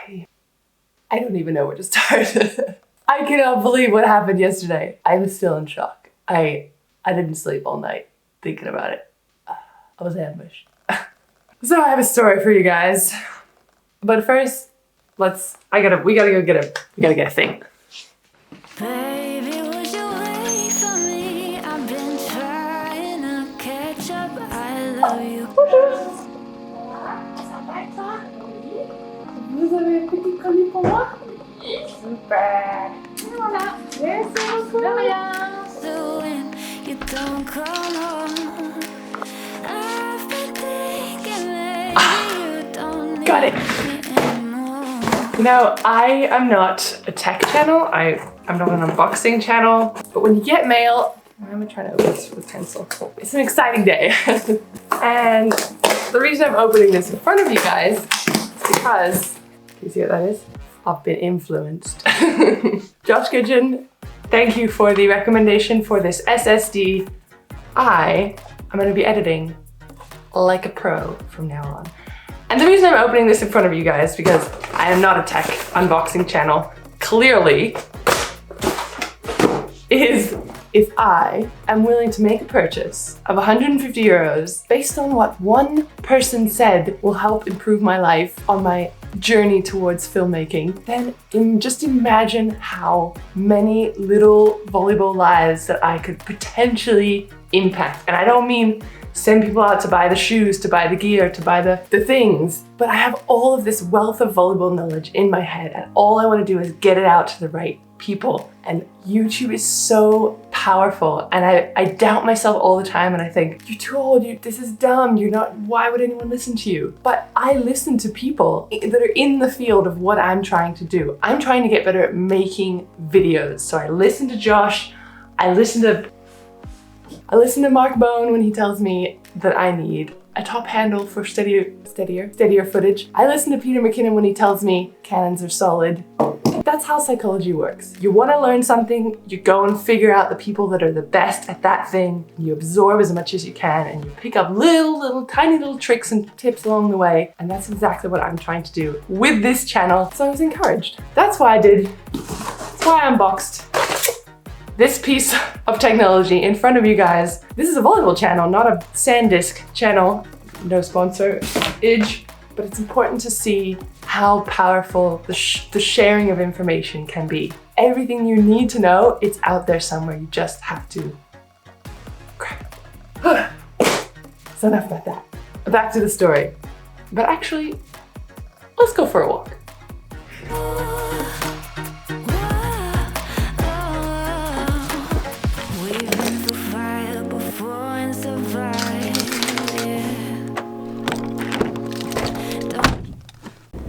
I don't even know where to start. I cannot believe what happened yesterday. I was still in shock. I didn't sleep all night thinking about it. I was ambushed. So I have a story for you guys. But first, we gotta go get a thing. Baby, would you wait for me? I've been trying to catch up. I love you. Vous avez un petit colis pour moi? Super. Voilà. Merci beaucoup. De rien. You don't come home. I've been thinking maybe you don't Got it. need me anymore. You know, I am not a tech channel. I'm not an unboxing channel. But when you get mail, I'm trying to open this with a pencil. It's an exciting day. And the reason I'm opening this in front of you guys is because, can you see what that is? I've been influenced. Josh Kitchen, thank you for the recommendation for this SSD. I'm gonna be editing like a pro from now on. And the reason I'm opening this in front of you guys, because I am not a tech unboxing channel, clearly, is if I am willing to make a purchase of 150 euros based on what one person said will help improve my life on my journey towards filmmaking, then just imagine how many little volleyball lives that I could potentially impact. And I don't mean send people out to buy the shoes, to buy the gear, to buy the things, but I have all of this wealth of volleyball knowledge in my head, and all I want to do is get it out to the right people. And YouTube is so powerful, and I doubt myself all the time, and I think, you're too old, this is dumb, why would anyone listen to you? But I listen to people that are in the field of what I'm trying to do. I'm trying to get better at making videos. So I listen to Josh, I listen to Mark Bone when he tells me that I need a top handle for steadier footage. I listen to Peter McKinnon when he tells me Canons are solid. That's how psychology works. You want to learn something, you go and figure out the people that are the best at that thing, you absorb as much as you can, and you pick up tiny little tricks and tips along the way. And that's exactly what I'm trying to do with this channel. So I was encouraged. That's why I unboxed this piece of technology in front of you guys. This is a volleyball channel, not a SanDisk channel. No sponsor, but it's important to see how powerful the sharing of information can be. Everything you need to know, it's out there somewhere. You just have to grab it. So enough about that. Back to the story. But actually, let's go for a walk.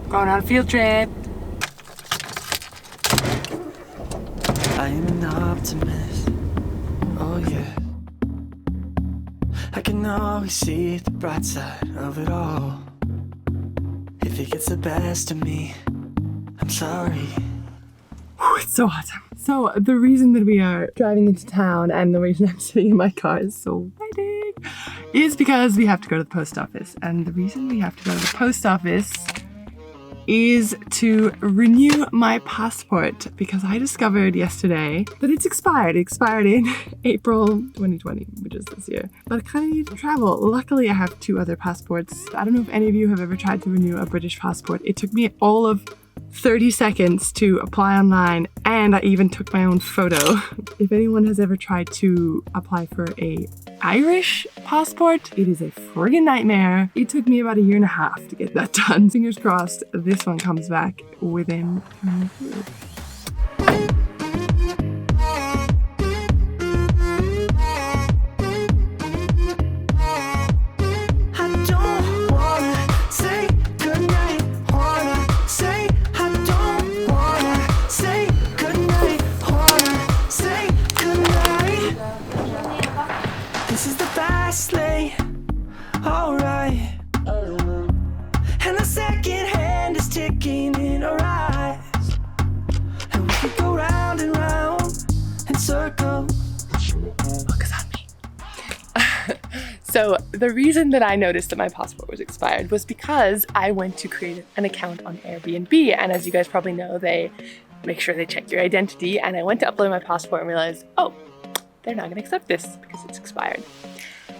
Going on a field trip. I am an optimist. Oh yeah. I can always see the bright side of it all. If it gets the best of me, I'm sorry. It's so hot. So the reason that we are driving into town and the reason I'm sitting in my car is so exciting is because we have to go to the post office. And the reason we have to go to the post office is to renew my passport, because I discovered yesterday that it's expired. It expired in April 2020, which is this year. But I kind of need to travel. Luckily, I have 2 other passports. I don't know if any of you have ever tried to renew a British passport. It took me all of 30 seconds to apply online, and I even took my own photo. If anyone has ever tried to apply for a Irish passport, it is a friggin' nightmare. It took me about 1.5 years to get that done. Fingers crossed this one comes back within 2 years. So the reason that I noticed that my passport was expired was because I went to create an account on Airbnb. And as you guys probably know, they make sure they check your identity. And I went to upload my passport and realized, oh, they're not gonna accept this because it's expired.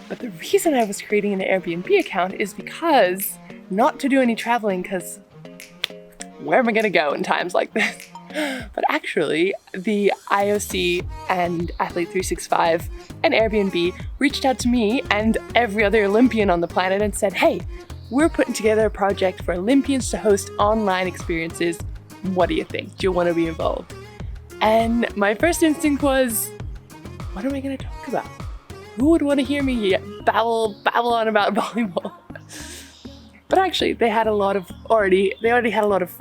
But the reason I was creating an Airbnb account is because not to do any traveling, because where am I gonna go in times like this? But actually, the IOC and Athlete 365 and Airbnb reached out to me and every other Olympian on the planet and said, hey, we're putting together a project for Olympians to host online experiences. What do you think? Do you want to be involved? And my first instinct was, what am I going to talk about? Who would want to hear me babble on about volleyball? But actually, they already had a lot of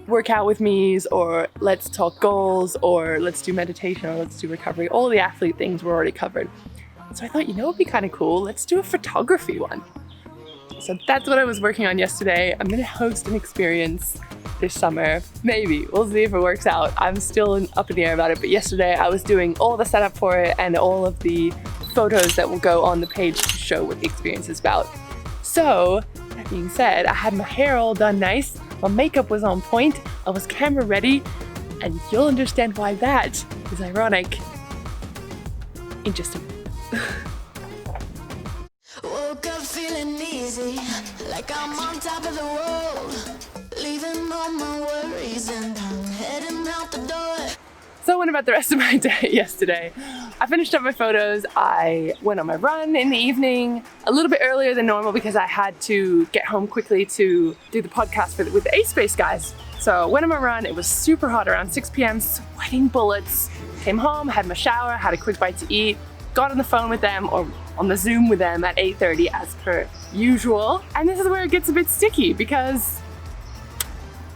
workout with me's, or let's talk goals, or let's do meditation, or let's do recovery. All the athlete things were already covered. So I thought, it'd be kind of cool. Let's do a photography one. So that's what I was working on yesterday. I'm gonna host an experience this summer. Maybe, we'll see if it works out. I'm still up in the air about it, but yesterday I was doing all the setup for it and all of the photos that will go on the page to show what the experience is about. So, that being said, I had my hair all done nice, my makeup was on point, I was camera ready, and you'll understand why that is ironic in just a minute. Woke up feeling easy, like I'm on top of the world, leaving all my worries and I'm heading out the door. So I went about the rest of my day yesterday. I finished up my photos. I went on my run in the evening, a little bit earlier than normal because I had to get home quickly to do the podcast with the A-Space guys. So I went on my run. It was super hot around 6 p.m., sweating bullets. Came home, had my shower, had a quick bite to eat, got on the phone with them or on the Zoom with them at 8:30 as per usual. And this is where it gets a bit sticky because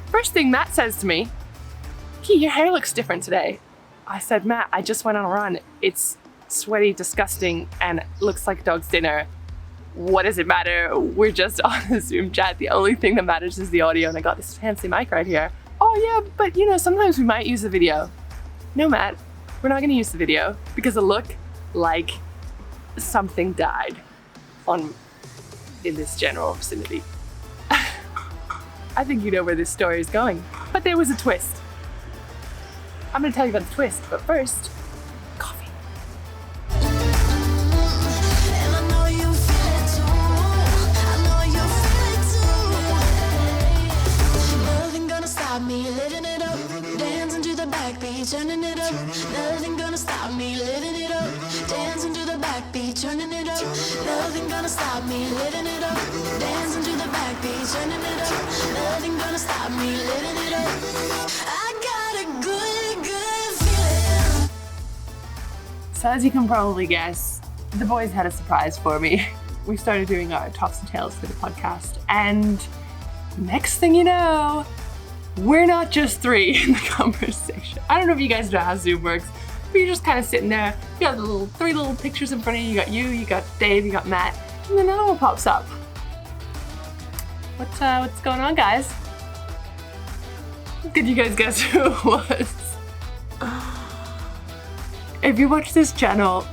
first thing Matt says to me, Key, your hair looks different today. I said, Matt, I just went on a run. It's sweaty, disgusting, and looks like dog's dinner. What does it matter? We're just on a Zoom chat. The only thing that matters is the audio, and I got this fancy mic right here. Oh yeah, but sometimes we might use the video. No, Matt, we're not gonna use the video because it looked like something died in this general vicinity. I think you know where this story is going, but there was a twist. I'm gonna tell you about the twist, but first, coffee. And I know you feel it too. I know you feel it too. Nothing gonna stop me living it up. Dancing to the backbeat, turning it up. Nothing gonna stop me living it up. Dancing to the backbeat, turning it up. Nothing gonna stop me living it up. Dancing to the backbeat, turning it up. Nothing gonna stop me living it up. I got a good feeling. So as you can probably guess, the boys had a surprise for me. We started doing our tops and tails for the podcast, and next thing you know, we're not just three in the conversation. I don't know if you guys know how Zoom works, but you're just kind of sitting there. You got the three little pictures in front of you. You got Dave, you got Matt, and then another one pops up. What's going on, guys? Did you guys guess who it was? If you watch this channel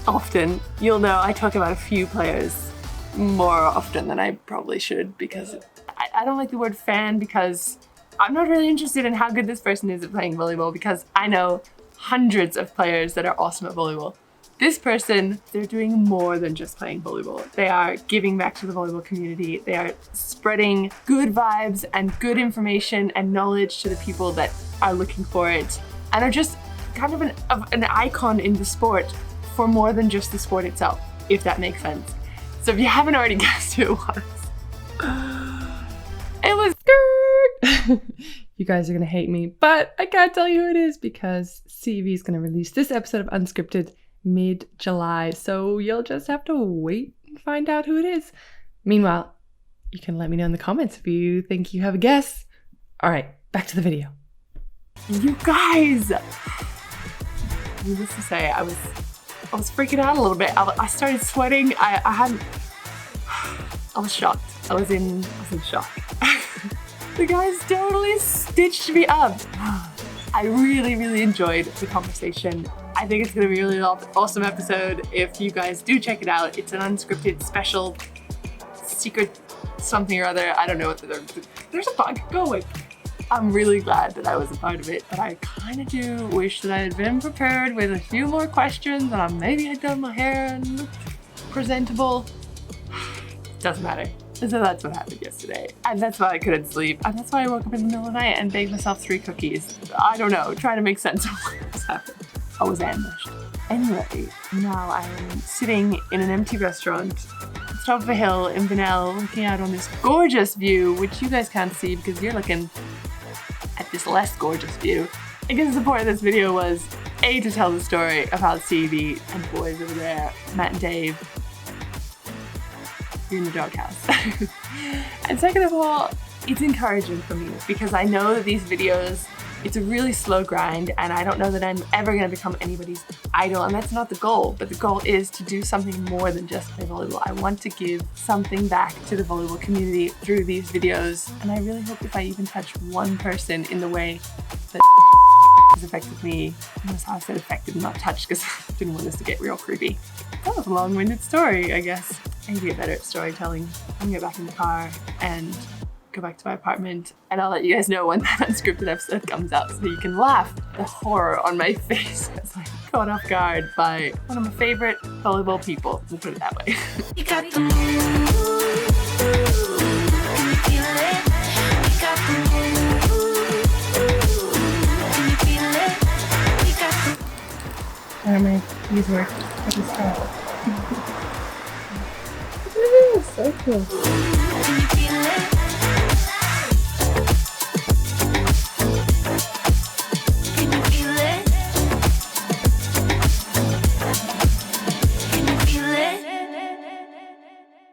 often, you'll know I talk about a few players more often than I probably should, because I don't like the word fan, because I'm not really interested in how good this person is at playing volleyball, because I know hundreds of players that are awesome at volleyball. This person, they're doing more than just playing volleyball. They are giving back to the volleyball community. They are spreading good vibes and good information and knowledge to the people that are looking for it, and are just kind of an icon in the sport for more than just the sport itself, if that makes sense. So if you haven't already guessed who it was Skirt! You guys are gonna hate me, but I can't tell you who it is because CEV is gonna release this episode of Unscripted mid-July, so you'll just have to wait and find out who it is. Meanwhile, you can let me know in the comments if you think you have a guess. All right, back to the video. You guys! Needless to say, I was freaking out a little bit. I started sweating. I was shocked. I was in shock. The guys totally stitched me up. I really, really enjoyed the conversation. I think it's gonna be a really awesome episode. If you guys do check it out, it's an unscripted special secret something or other. I don't know what there's a bug. Go away. I'm really glad that I was a part of it, but I kind of do wish that I had been prepared with a few more questions and maybe I'd done my hair and looked presentable. Doesn't matter. So that's what happened yesterday. And that's why I couldn't sleep. And that's why I woke up in the middle of the night and baked myself 3 cookies. I don't know, trying to make sense of what was happening. I was ambushed. Anyway, now I'm sitting in an empty restaurant at the top of a hill in Vanel, looking out on this gorgeous view, which you guys can't see because you're looking at this less gorgeous view. I guess the point of this video was A, to tell the story about CEV and the boys over there, Matt and Dave. You're in the doghouse. And second of all, it's encouraging for me because I know that these videos, it's a really slow grind and I don't know that I'm ever gonna become anybody's idol, and that's not the goal, but the goal is to do something more than just play volleyball. I want to give something back to the volleyball community through these videos, and I really hope if I even touch one person in the way that has affected me. Notice how I said affected, not touched, because I didn't want this to get real creepy. That was a long-winded story, I guess. I need to get better at storytelling. I'm gonna get back in the car and go back to my apartment, and I'll let you guys know when that unscripted episode comes out so you can laugh the horror on my face as I'm caught off guard by one of my favorite volleyball people. We'll put it that way. You got the move, can you feel it? You got the move, can you feel it? You got the... How are my keys work? I just got. So cool.